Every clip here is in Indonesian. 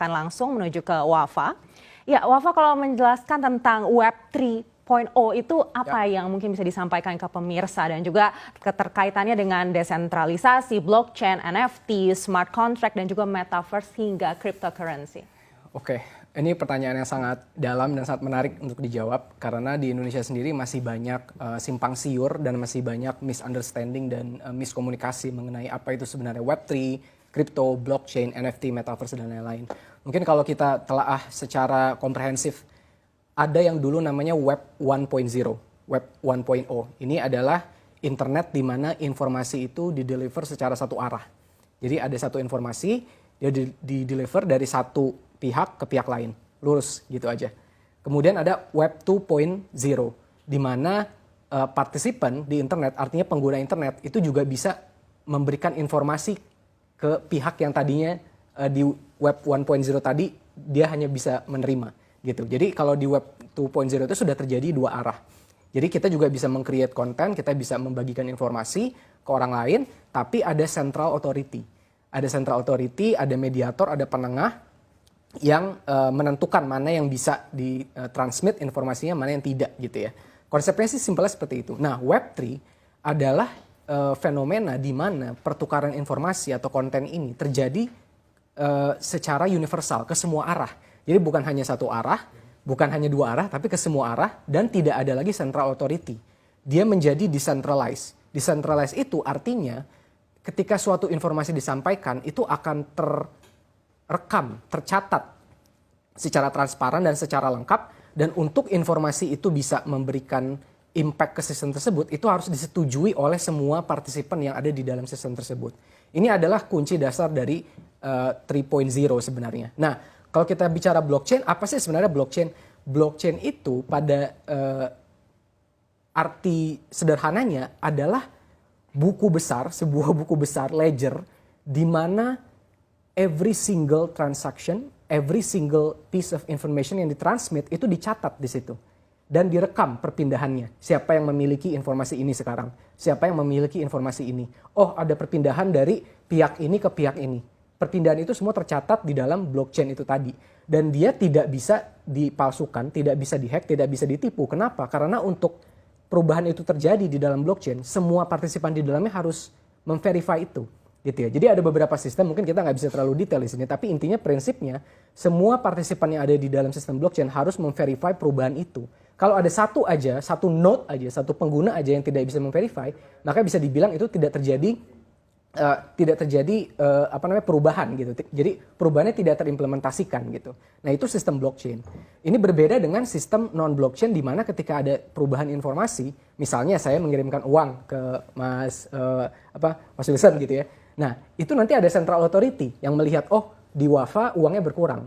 akan langsung menuju ke Wafa. Ya, Wafa kalau menjelaskan tentang Web 3.0 itu apa yang mungkin bisa disampaikan ke pemirsa dan juga keterkaitannya dengan desentralisasi, blockchain, NFT, smart contract dan juga metaverse hingga cryptocurrency. Oke, ini pertanyaan yang sangat dalam dan sangat menarik untuk dijawab karena di Indonesia sendiri masih banyak simpang siur dan masih banyak misunderstanding dan miskomunikasi mengenai apa itu sebenarnya Web3, crypto, blockchain, NFT, metaverse dan lain-lain. Mungkin kalau kita telaah secara komprehensif, ada yang dulu namanya Web 1.0, Web 1.0. Ini adalah internet di mana informasi itu di-deliver secara satu arah. Jadi ada satu informasi, dia di-deliver dari satu pihak ke pihak lain, lurus gitu aja. Kemudian ada Web 2.0, di mana partisipan di internet, artinya pengguna internet, itu juga bisa memberikan informasi ke pihak yang tadinya di Web 1.0 tadi, dia hanya bisa menerima gitu. Jadi kalau di Web 2.0 itu sudah terjadi dua arah. Jadi kita juga bisa meng-create konten, kita bisa membagikan informasi ke orang lain, tapi ada central authority. Ada central authority, ada mediator, ada penengah yang menentukan mana yang bisa ditransmit informasinya, mana yang tidak gitu ya. Konsepnya sih simpelnya seperti itu. Nah, Web3 adalah fenomena di mana pertukaran informasi atau konten ini terjadi secara universal ke semua arah. Jadi bukan hanya satu arah, bukan hanya dua arah, tapi ke semua arah dan tidak ada lagi central authority. Dia menjadi decentralized. Decentralized itu artinya ketika suatu informasi disampaikan itu akan rekam, tercatat secara transparan dan secara lengkap, dan untuk informasi itu bisa memberikan impact ke sistem tersebut, itu harus disetujui oleh semua partisipan yang ada di dalam sistem tersebut. Ini adalah kunci dasar dari 3.0 sebenarnya. Nah, kalau kita bicara blockchain, apa sih sebenarnya blockchain? Blockchain itu pada arti sederhananya adalah buku besar, sebuah buku besar, ledger, di mana every single transaction, every single piece of information yang ditransmit itu dicatat di situ. Dan direkam perpindahannya. Siapa yang memiliki informasi ini sekarang? Siapa yang memiliki informasi ini? Oh, ada perpindahan dari pihak ini ke pihak ini. Perpindahan itu semua tercatat di dalam blockchain itu tadi. Dan dia tidak bisa dipalsukan, tidak bisa dihack, tidak bisa ditipu. Kenapa? Karena untuk perubahan itu terjadi di dalam blockchain, semua partisipan di dalamnya harus memverify itu. Gitu ya. Jadi ada beberapa sistem, mungkin kita nggak bisa terlalu detail di sini, tapi intinya prinsipnya semua partisipan yang ada di dalam sistem blockchain harus memverify perubahan itu. Kalau ada satu aja, satu node aja, satu pengguna aja yang tidak bisa memverify, maka bisa dibilang itu tidak terjadi perubahan gitu. Jadi perubahannya tidak terimplementasikan gitu. Nah itu sistem blockchain. Ini berbeda dengan sistem non blockchain di mana ketika ada perubahan informasi, misalnya saya mengirimkan uang ke Mas Wilson gitu ya. Nah, itu nanti ada central authority yang melihat, oh di Wafa uangnya berkurang,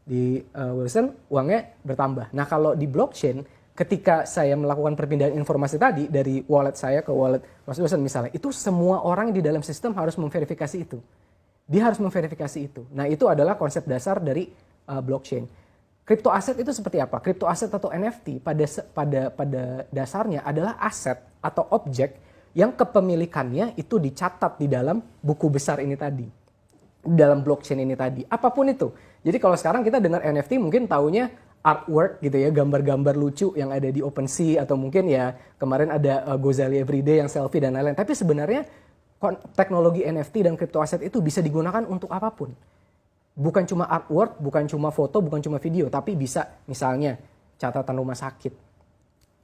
di Wilson uangnya bertambah. Nah, kalau di blockchain, ketika saya melakukan perpindahan informasi tadi dari wallet saya ke wallet Mas Wilson misalnya, itu semua orang di dalam sistem harus memverifikasi itu. Dia harus memverifikasi itu. Nah, itu adalah konsep dasar dari blockchain. Crypto aset itu seperti apa? Crypto aset atau NFT pada dasarnya adalah aset atau objek yang kepemilikannya itu dicatat di dalam buku besar ini tadi, di dalam blockchain ini tadi, apapun itu. Jadi kalau sekarang kita dengar NFT mungkin taunya artwork gitu ya, gambar-gambar lucu yang ada di OpenSea, atau mungkin ya kemarin ada Gozali Everyday yang selfie dan lain-lain. Tapi sebenarnya teknologi NFT dan crypto aset itu bisa digunakan untuk apapun. Bukan cuma artwork, bukan cuma foto, bukan cuma video, tapi bisa misalnya catatan rumah sakit,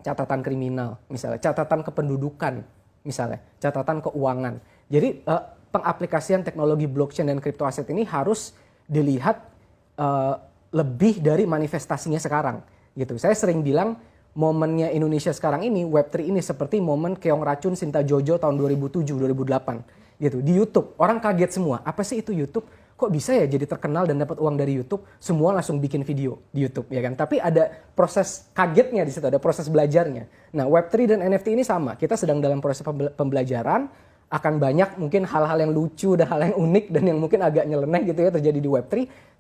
catatan kriminal, misalnya catatan kependudukan, misalnya catatan keuangan. Jadi pengaplikasian teknologi blockchain dan crypto aset ini harus dilihat lebih dari manifestasinya sekarang gitu. Saya sering bilang momennya Indonesia sekarang ini, Web3 ini seperti momen Keong Racun Sinta Jojo tahun 2007-2008 gitu. Di YouTube orang kaget semua, apa sih itu YouTube? Kok bisa ya jadi terkenal dan dapat uang dari YouTube? Semua langsung bikin video di YouTube ya kan. Tapi ada proses kagetnya di situ, ada proses belajarnya. Nah, Web3 dan NFT ini sama. Kita sedang dalam proses pembelajaran, akan banyak mungkin hal-hal yang lucu dan hal yang unik dan yang mungkin agak nyeleneh gitu ya terjadi di Web3.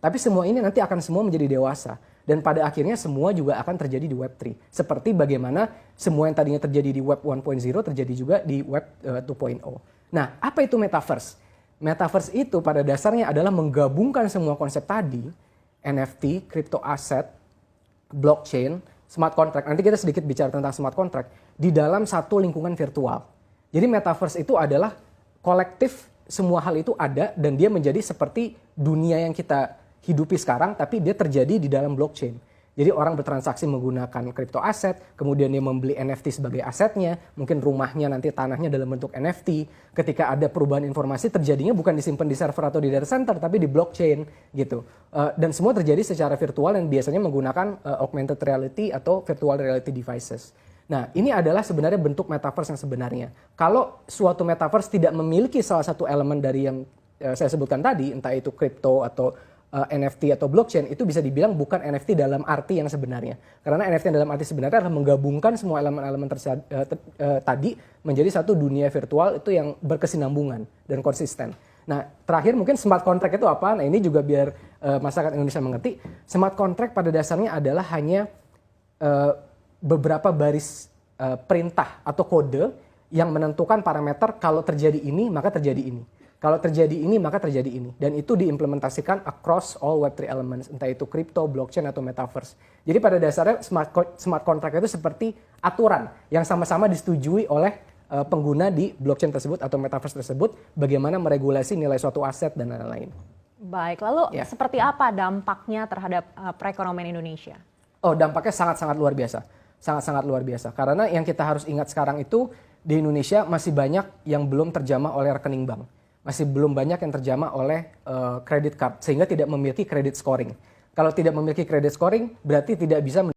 Tapi semua ini nanti akan semua menjadi dewasa. Dan pada akhirnya semua juga akan terjadi di Web3. Seperti bagaimana semua yang tadinya terjadi di Web 1.0 terjadi juga di Web 2.0. Nah, apa itu Metaverse? Metaverse itu pada dasarnya adalah menggabungkan semua konsep tadi NFT, crypto asset, blockchain, smart contract. Nanti kita sedikit bicara tentang smart contract di dalam satu lingkungan virtual. Jadi metaverse itu adalah kolektif, semua hal itu ada dan dia menjadi seperti dunia yang kita hidupi sekarang, tapi dia terjadi di dalam blockchain. Jadi orang bertransaksi menggunakan crypto aset, kemudian dia membeli NFT sebagai asetnya, mungkin rumahnya nanti tanahnya dalam bentuk NFT. Ketika ada perubahan informasi terjadinya bukan disimpan di server atau di data center, tapi di blockchain gitu. Dan semua terjadi secara virtual dan biasanya menggunakan augmented reality atau virtual reality devices. Nah, ini adalah sebenarnya bentuk metaverse yang sebenarnya. Kalau suatu metaverse tidak memiliki salah satu elemen dari yang saya sebutkan tadi, entah itu crypto atau NFT atau blockchain, itu bisa dibilang bukan NFT dalam arti yang sebenarnya. Karena NFT dalam arti sebenarnya adalah menggabungkan semua elemen-elemen tadi menjadi satu dunia virtual itu yang berkesinambungan dan konsisten. Nah, terakhir mungkin smart contract itu apa? Nah, ini juga biar masyarakat Indonesia mengerti. Smart contract pada dasarnya adalah hanya beberapa baris perintah atau kode yang menentukan parameter kalau terjadi ini maka terjadi ini. Kalau terjadi ini maka terjadi ini. Dan itu diimplementasikan across all Web3 elements, entah itu crypto, blockchain atau metaverse. Jadi pada dasarnya smart contract itu seperti aturan yang sama-sama disetujui oleh pengguna di blockchain tersebut atau metaverse tersebut, bagaimana meregulasi nilai suatu aset dan lain-lain. Baik, lalu seperti apa dampaknya terhadap perekonomian Indonesia? Oh, dampaknya sangat-sangat luar biasa. Sangat-sangat luar biasa. Karena yang kita harus ingat sekarang itu di Indonesia masih banyak yang belum terjamah oleh rekening bank. Masih belum banyak yang terjamah oleh credit card sehingga tidak memiliki credit scoring. Kalau tidak memiliki credit scoring berarti tidak bisa